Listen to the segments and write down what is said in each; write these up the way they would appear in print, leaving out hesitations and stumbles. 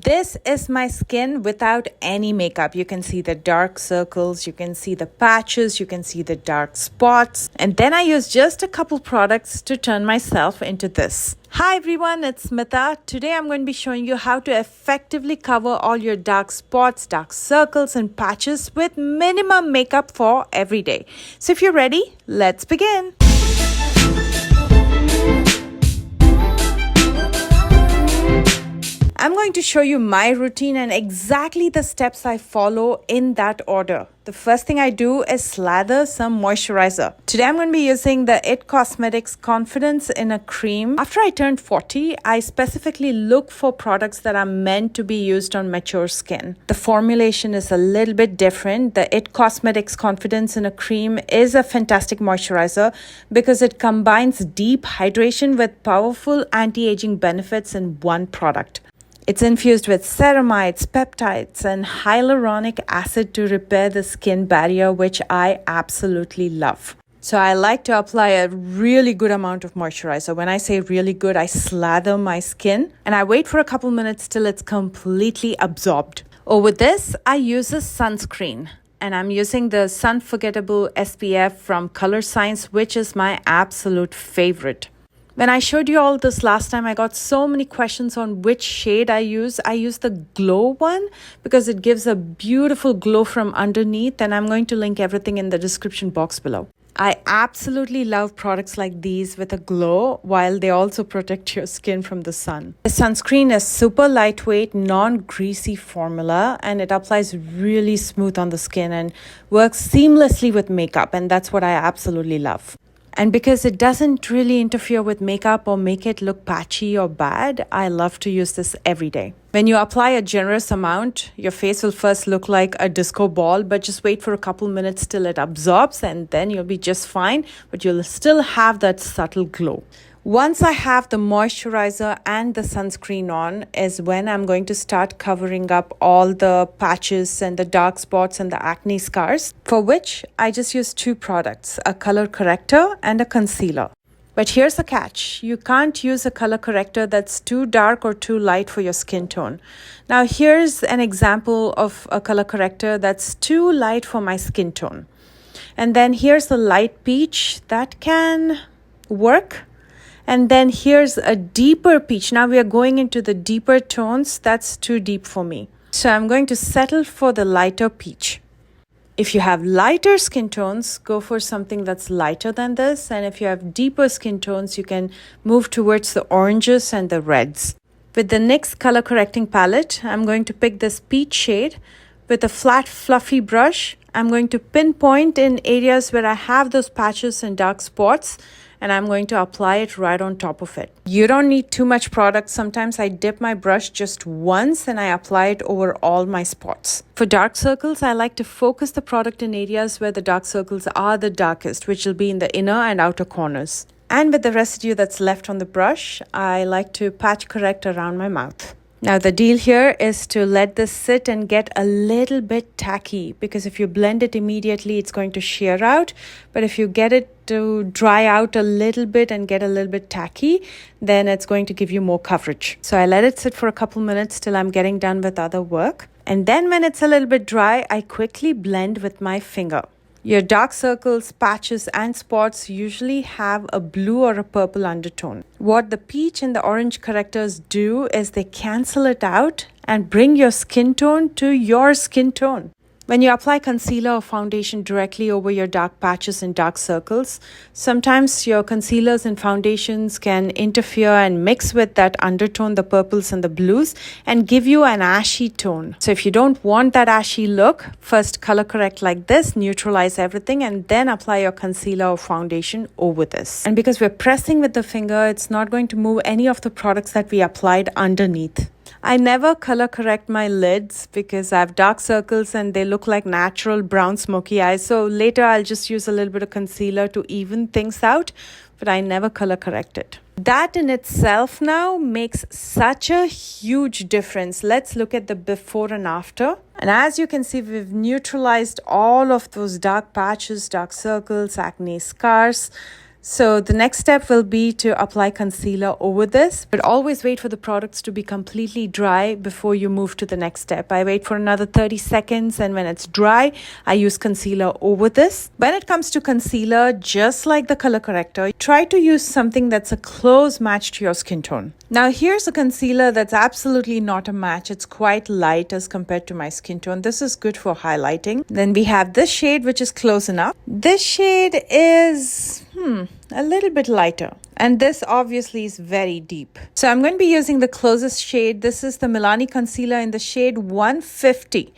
This is my skin without any makeup. You can see the dark circles, you can see the patches, you can see the dark spots. And then I use just a couple products to turn myself into this. Hi everyone, it's Smitha. Today I'm going to be showing you how to effectively cover all your dark spots, dark circles and patches with minimum makeup for every day. So if you're ready, let's begin. I'm going to show you my routine and exactly the steps I follow in that order. The first thing I do is slather some moisturizer. Today I'm going to be using the IT Cosmetics Confidence in a Cream. After I turned 40, I specifically look for products that are meant to be used on mature skin. The formulation is a little bit different. The IT Cosmetics Confidence in a Cream is a fantastic moisturizer because it combines deep hydration with powerful anti-aging benefits in one product. It's infused with ceramides, peptides, and hyaluronic acid to repair the skin barrier, which I absolutely love. So I like to apply a really good amount of moisturizer. When I say really good, I slather my skin and I wait for a couple minutes till it's completely absorbed. With this, I use a sunscreen. And I'm using the Sun Forgettable SPF from Color Science, which is my absolute favorite. When I showed you all this last time, I got so many questions on which shade I use. I use the glow one because it gives a beautiful glow from underneath, and I'm going to link everything in the description box below. I absolutely love products like these with a glow while they also protect your skin from the sun. The sunscreen is super lightweight, non-greasy formula, and it applies really smooth on the skin and works seamlessly with makeup, and that's what I absolutely love. And because it doesn't really interfere with makeup or make it look patchy or bad, I love to use this every day. When you apply a generous amount, your face will first look like a disco ball, but just wait for a couple minutes till it absorbs and then you'll be just fine, but you'll still have that subtle glow. Once I have the moisturizer and the sunscreen on is when I'm going to start covering up all the patches and the dark spots and the acne scars, for which I just use two products, a color corrector and a concealer. But here's the catch. You can't use a color corrector that's too dark or too light for your skin tone. Now here's an example of a color corrector that's too light for my skin tone. And then here's the light peach that can work. And then here's a deeper peach. Now we are going into the deeper tones. That's too deep for me. So I'm going to settle for the lighter peach. If you have lighter skin tones, go for something that's lighter than this. And if you have deeper skin tones, you can move towards the oranges and the reds. With the NYX color correcting palette, I'm going to pick this peach shade. With a flat, fluffy brush, I'm going to pinpoint in areas where I have those patches and dark spots, and I'm going to apply it right on top of it. You don't need too much product. Sometimes I dip my brush just once and I apply it over all my spots. For dark circles, I like to focus the product in areas where the dark circles are the darkest, which will be in the inner and outer corners. And with the residue that's left on the brush, I like to patch correct around my mouth. Now the deal here is to let this sit and get a little bit tacky, because if you blend it immediately, it's going to shear out. But if you get it to dry out a little bit and get a little bit tacky, then it's going to give you more coverage. So I let it sit for a couple minutes till I'm getting done with other work. And then when it's a little bit dry, I quickly blend with my finger. Your dark circles, patches and spots usually have a blue or a purple undertone. What the peach and the orange correctors do is they cancel it out and bring your skin tone to your skin tone. When you apply concealer or foundation directly over your dark patches and dark circles, sometimes your concealers and foundations can interfere and mix with that undertone, the purples and the blues, and give you an ashy tone. So if you don't want that ashy look, first color correct like this, neutralize everything, and then apply your concealer or foundation over this. And because we're pressing with the finger, it's not going to move any of the products that we applied underneath. I never color correct my lids because I have dark circles and they look like natural brown smoky eyes. So later I'll just use a little bit of concealer to even things out, but I never color correct it. That in itself now makes such a huge difference. Let's look at the before and after. And as you can see, we've neutralized all of those dark patches, dark circles, acne scars. So the next step will be to apply concealer over this, but always wait for the products to be completely dry before you move to the next step. I wait for another 30 seconds, and when it's dry, I use concealer over this. When it comes to concealer, just like the color corrector, try to use something that's a close match to your skin tone. Now here's a concealer that's absolutely not a match. It's quite light as compared to my skin tone. This is good for highlighting. Then we have this shade, which is close enough. This shade is a little bit lighter, and this obviously is very deep. So I'm going to be using the closest shade. This is the Milani concealer in the shade 150.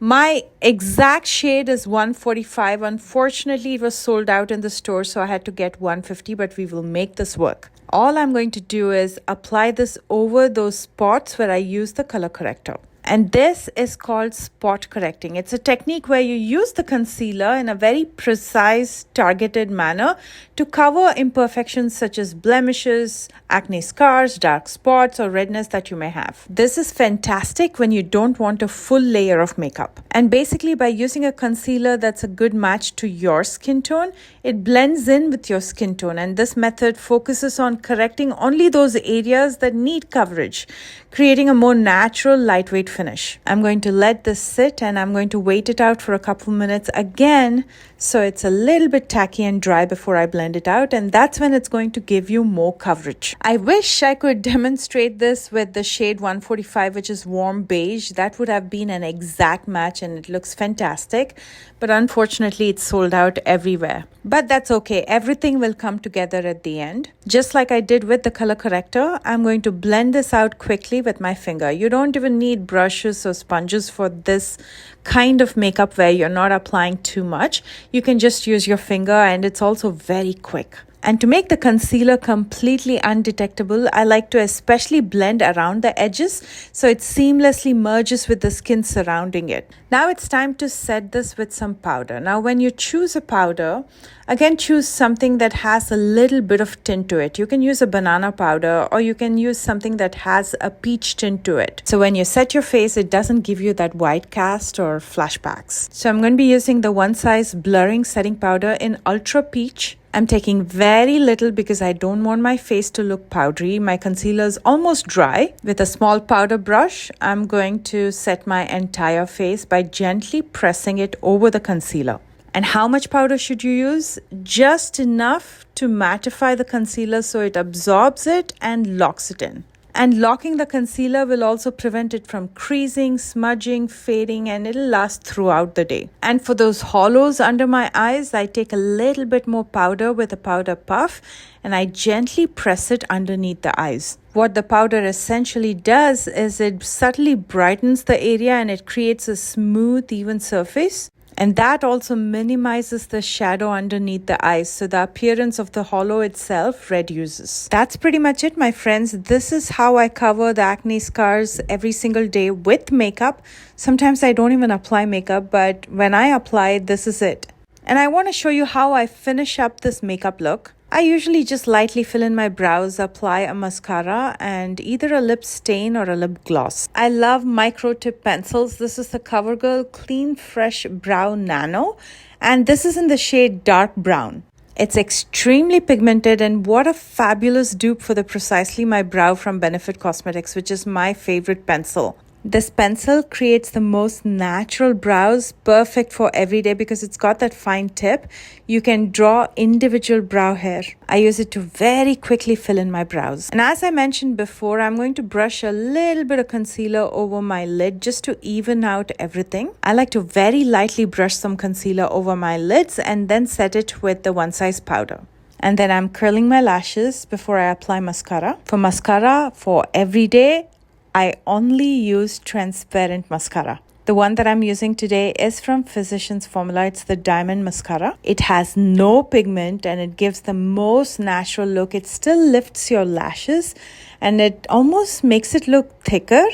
My exact shade is 145. Unfortunately, it was sold out in the store, so I had to get 150, but we will make this work. All I'm going to do is apply this over those spots where I use the color corrector. And this is called spot correcting. It's a technique where you use the concealer in a very precise, targeted manner to cover imperfections such as blemishes, acne scars, dark spots, or redness that you may have. This is fantastic when you don't want a full layer of makeup. And basically, by using a concealer that's a good match to your skin tone, it blends in with your skin tone. And this method focuses on correcting only those areas that need coverage, creating a more natural, lightweight finish. I'm going to let this sit, and I'm going to wait it out for a couple minutes again, so it's a little bit tacky and dry before I blend it out, and that's when it's going to give you more coverage. I wish I could demonstrate this with the shade 145, which is warm beige. That would have been an exact match, and it looks fantastic, but unfortunately it's sold out everywhere. But that's okay. Everything will come together at the end. Just like I did with the color corrector, I'm going to blend this out quickly with my finger. You don't even need brushes or sponges for this kind of makeup where you're not applying too much. You can just use your finger, and it's also very quick. And to make the concealer completely undetectable, I like to especially blend around the edges so it seamlessly merges with the skin surrounding it. Now it's time to set this with some powder. Now when you choose a powder, again choose something that has a little bit of tint to it. You can use a banana powder, or you can use something that has a peach tint to it. So when you set your face, it doesn't give you that white cast or flashbacks. So I'm going to be using the One Size Blurring Setting Powder in Ultra Peach. I'm taking very little because I don't want my face to look powdery. My concealer is almost dry. With a small powder brush, I'm going to set my entire face by gently pressing it over the concealer. And how much powder should you use? Just enough to mattify the concealer so it absorbs it and locks it in. And locking the concealer will also prevent it from creasing, smudging, fading, and it'll last throughout the day. And for those hollows under my eyes, I take a little bit more powder with a powder puff, and I gently press it underneath the eyes. What the powder essentially does is it subtly brightens the area, and it creates a smooth, even surface. And that also minimizes the shadow underneath the eyes, so the appearance of the hollow itself reduces. That's pretty much it, my friends. This is how I cover the acne scars every single day with makeup. Sometimes I don't even apply makeup, but when I apply, this is it. And I want to show you how I finish up this makeup look. I usually just lightly fill in my brows, apply a mascara, and either a lip stain or a lip gloss. I love micro tip pencils. This is the CoverGirl Clean Fresh Brow Nano, and this is in the shade dark brown. It's extremely pigmented, and what a fabulous dupe for the Precisely My Brow from Benefit Cosmetics, which is my favorite pencil. This pencil creates the most natural brows, perfect for every day because it's got that fine tip. You can draw individual brow hair. I use it to very quickly fill in my brows. And as I mentioned before, I'm going to brush a little bit of concealer over my lid just to even out everything. I like to very lightly brush some concealer over my lids and then set it with the One Size powder. And then I'm curling my lashes before I apply mascara. For mascara, for every day, I only use transparent mascara. The one that I'm using today is from Physicians Formula. It's the Diamond Mascara. It has no pigment and it gives the most natural look. It still lifts your lashes and it almost makes it look thicker,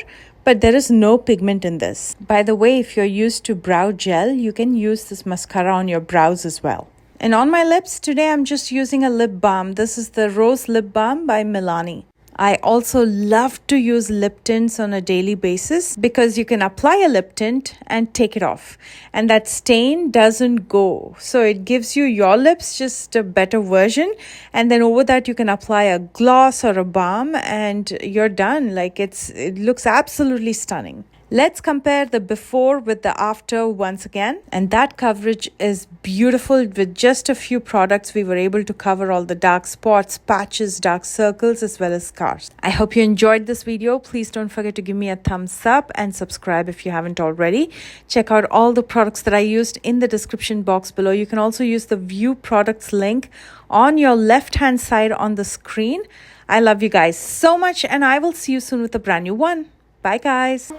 but there is no pigment in this. By the way, if you're used to brow gel, you can use this mascara on your brows as well. And on my lips, today I'm just using a lip balm. This is the Rose Lip Balm by Milani. I also love to use lip tints on a daily basis because you can apply a lip tint and take it off, and that stain doesn't go. So it gives you your lips just a better version, and then over that you can apply a gloss or a balm and you're done. Like it looks absolutely stunning. Let's compare the before with the after once again. And that coverage is beautiful. With just a few products, we were able to cover all the dark spots, patches, dark circles, as well as scars. I hope you enjoyed this video. Please don't forget to give me a thumbs up and subscribe if you haven't already. Check out all the products that I used in the description box below. You can also use the view products link on your left-hand side on the screen. I love you guys so much, and I will see you soon with a brand new one. Bye, guys.